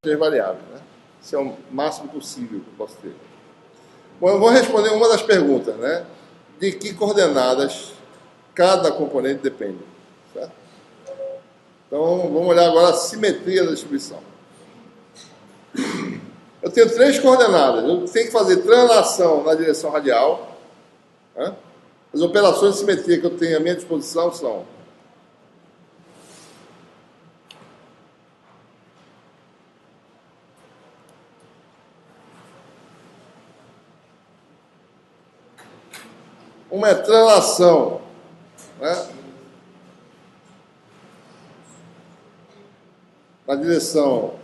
três variáveis, né? Isso é o máximo possível que eu posso ter. Bom, eu vou responder uma das perguntas, né? De que coordenadas cada componente depende, certo? Então, vamos olhar agora a simetria da distribuição. Eu tenho três coordenadas. Eu tenho que fazer translação na direção radial, né? As operações de simetria que eu tenho à minha disposição são uma é translação, né, na direção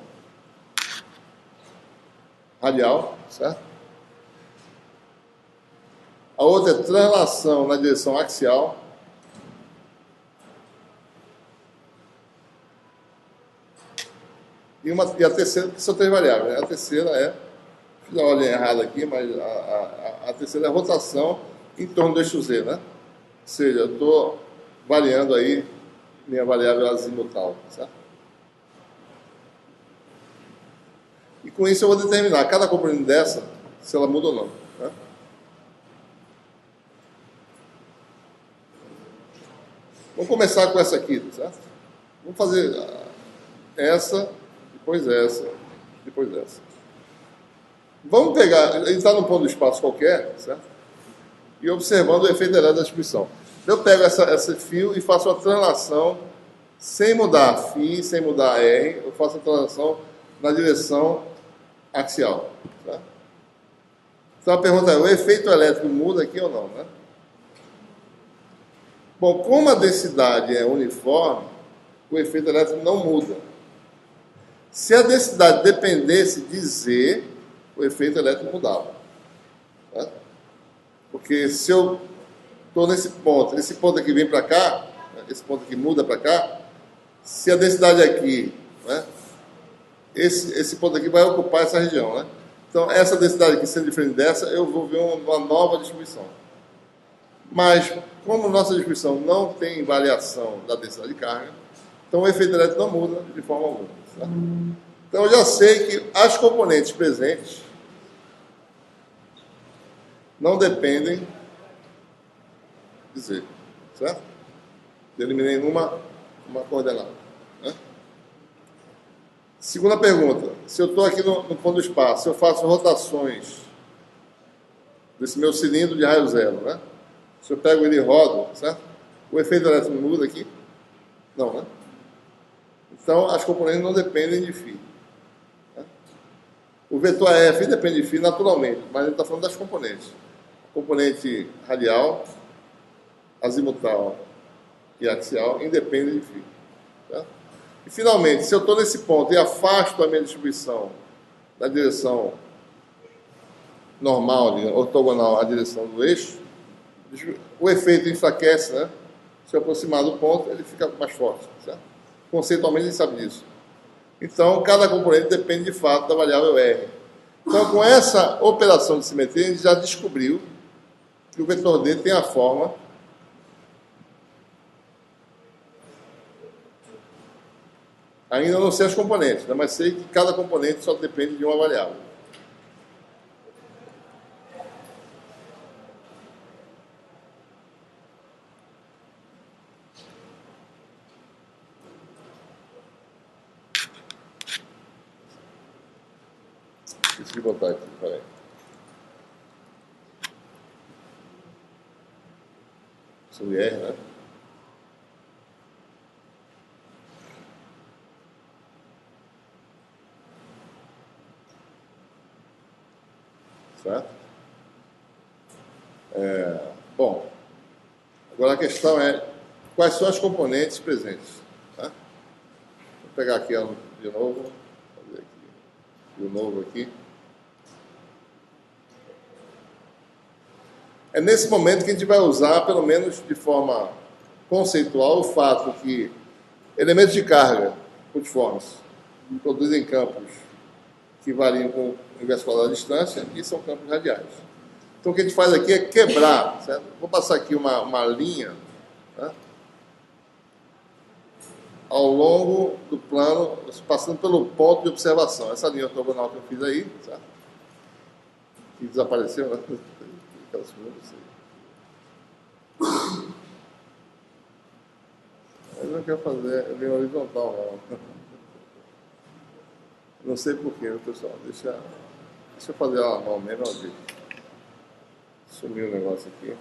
radial, certo? A outra é translação na direção axial. E a terceira, que são três variáveis, né? A terceira é, fiz a ordem errada aqui, mas a terceira é a rotação em torno do eixo Z, né? Ou seja, eu estou variando aí minha variável azimutal, certo? E com isso eu vou determinar cada componente dessa, se ela muda ou não, né? Vamos começar com essa aqui, certo? Vamos fazer essa, depois essa, depois essa. Vamos pegar, ele está num ponto do espaço qualquer, certo? E observando o efeito elétrico da distribuição. Eu pego esse fio e faço a translação sem mudar φ, sem mudar R, eu faço a translação na direção axial. Tá? Então a pergunta é, o efeito elétrico muda aqui ou não, né? Bom, como a densidade é uniforme, o efeito elétrico não muda. Se a densidade dependesse de Z, o efeito elétrico mudava. Tá? Porque se eu estou nesse ponto aqui vem para cá, né, esse ponto aqui muda para cá, se a densidade aqui, né, esse ponto aqui vai ocupar essa região, né? Então, essa densidade aqui sendo diferente dessa, eu vou ver uma nova distribuição. Mas, como nossa distribuição não tem variação da densidade de carga, então o efeito elétrico não muda de forma alguma. Tá? Então, eu já sei que as componentes presentes não dependem de Z, certo? Eliminei uma coordenada. Né? Segunda pergunta, se eu estou aqui no ponto do espaço, se eu faço rotações desse meu cilindro de raio zero, né? Se eu pego ele e rodo, certo? O efeito elétrico muda aqui? Não, né? Então, as componentes não dependem de φ. Né? O vetor F depende de φ naturalmente, mas ele está falando das componentes. Componente radial, azimutal e axial independem de φ. Tá? E, finalmente, se eu estou nesse ponto e afasto a minha distribuição da direção normal, ortogonal à direção do eixo, o efeito enfraquece, né? Se eu aproximar do ponto, ele fica mais forte, certo? Conceitualmente, a gente sabe disso. Então, cada componente depende, de fato, da variável R. Então, com essa operação de simetria, a gente já descobriu que o vetor D tem a forma ainda não sei as componentes, né? Mas sei que cada componente só depende de uma variável. Esqueci de botar aqui, peraí. Sobre R, né? Certo? Bom, agora a questão é quais são as componentes presentes. Tá? Vou pegar aqui de novo, fazer aqui, de novo aqui. É nesse momento que a gente vai usar, pelo menos de forma conceitual, o fato que elementos de carga multiformes produzem campos que variam com o universo quadrado da distância e são campos radiais. Então, o que a gente faz aqui é quebrar, certo? Vou passar aqui uma linha, tá? ao longo do plano, passando pelo ponto de observação. Essa linha ortogonal que eu fiz aí, certo? Que desapareceu, né? Aquelas coisas aí. Eu não quero fazer linha horizontal, não. Não sei porquê, pessoal. Deixa eu fazer ela mal mesmo, ó, sumiu o negócio aqui.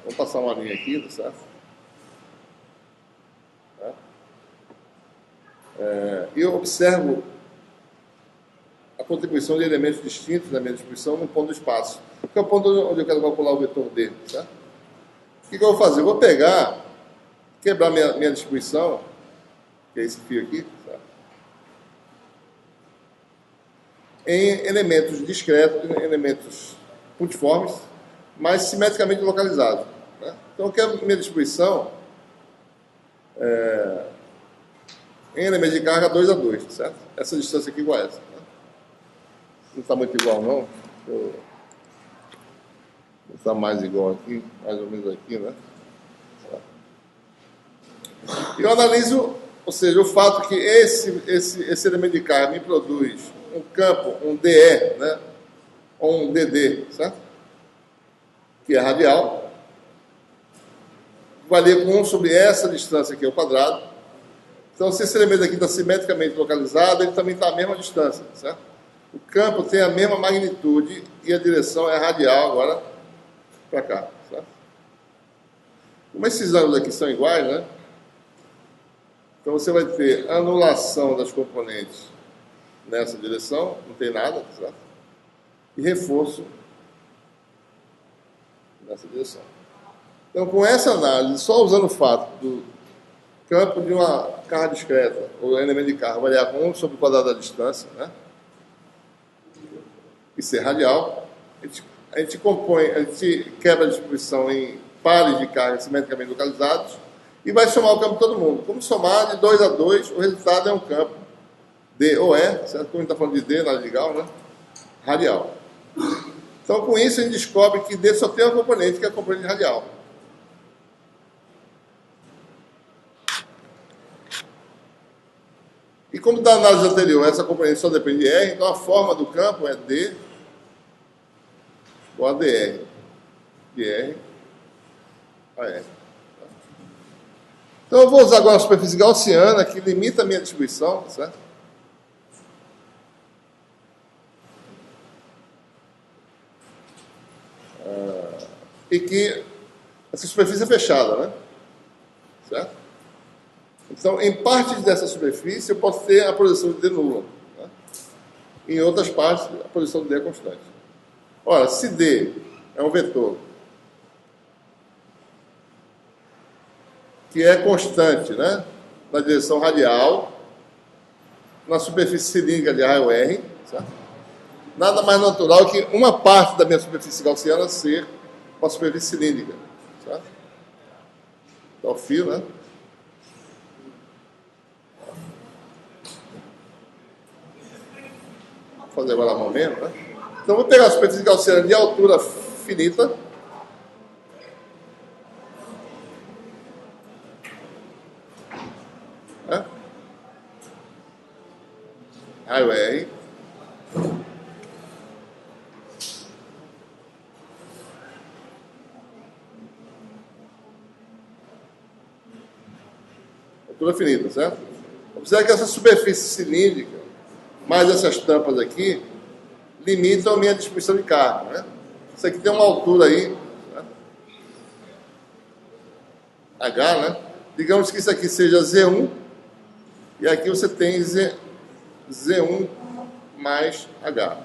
Vou passar uma linha aqui, tá certo? E eu observo a contribuição de elementos distintos da minha distribuição no ponto do espaço, que é o ponto onde eu quero calcular o vetor D, certo? O que eu vou fazer? Eu vou pegar, quebrar minha distribuição, que é esse fio aqui, certo? Em elementos discretos, em elementos puntiformes, mas simetricamente localizados, né? Então eu quero minha distribuição em elementos de carga 2 a 2, certo? Essa distância aqui igual a essa, né? Não está muito igual, não. Não está mais igual aqui, mais ou menos aqui, né? E eu analiso, ou seja, o fato que esse elemento de carga me produz um campo, um DE, né? Ou um DD, certo? Que é radial, valia com 1 sobre essa distância aqui ao quadrado. Então, se esse elemento aqui está simetricamente localizado, ele também está à mesma distância, certo? O campo tem a mesma magnitude e a direção é radial agora para cá, certo? Como esses ângulos aqui são iguais, né? Então você vai ter anulação das componentes nessa direção, não tem nada, certo? E reforço nessa direção. Então, com essa análise, só usando o fato do campo de uma carga discreta, ou elemento de carga, variar com 1 sobre o quadrado da distância, né? E ser radial, a gente quebra a distribuição em pares de carga simetricamente localizados e vai somar o campo de todo mundo. Como somar de 2 a 2, o resultado é um campo D ou E, certo? Como a gente está falando de D, nada legal, né? Radial. Então, com isso, a gente descobre que D só tem uma componente, que é a componente radial. E como da análise anterior, essa componente só depende de R, então a forma do campo é D igual a DR. De R a R. Então eu vou usar agora a superfície gaussiana, que limita a minha distribuição, certo? E que essa superfície é fechada, né? Certo? Então, em partes dessa superfície, eu posso ter a posição de D nula, né? Em outras partes, a posição de D é constante. Ora, se D é um vetor que é constante, né, na direção radial, na superfície cilíndrica de raio R, certo? Nada mais natural que uma parte da minha superfície gaussiana ser uma superfície cilíndrica, certo? Dá o fio, né? Vou fazer agora a mão mesmo, né? Então, vou pegar a superfície gaussiana de altura finita, né? Raio R. Altura finita, certo? Observe que essa superfície cilíndrica, mais essas tampas aqui, limitam a minha distribuição de carga, né? Isso aqui tem uma altura aí, né? H, né? Digamos que isso aqui seja Z1, e aqui você tem Z1 mais H.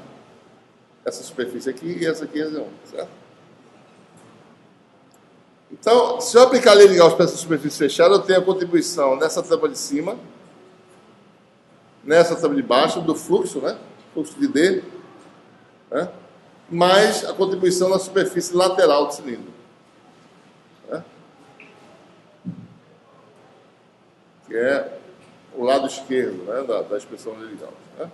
Essa superfície aqui e essa aqui é Z1, certo? Então, se eu aplicar a lei de Gauss para essa superfície fechada, eu tenho a contribuição nessa tampa de cima, nessa tampa de baixo, do fluxo, né? Fluxo de D, né? Mais a contribuição na superfície lateral do cilindro, né? Que é o lado esquerdo, né, da expressão de Gauss, né?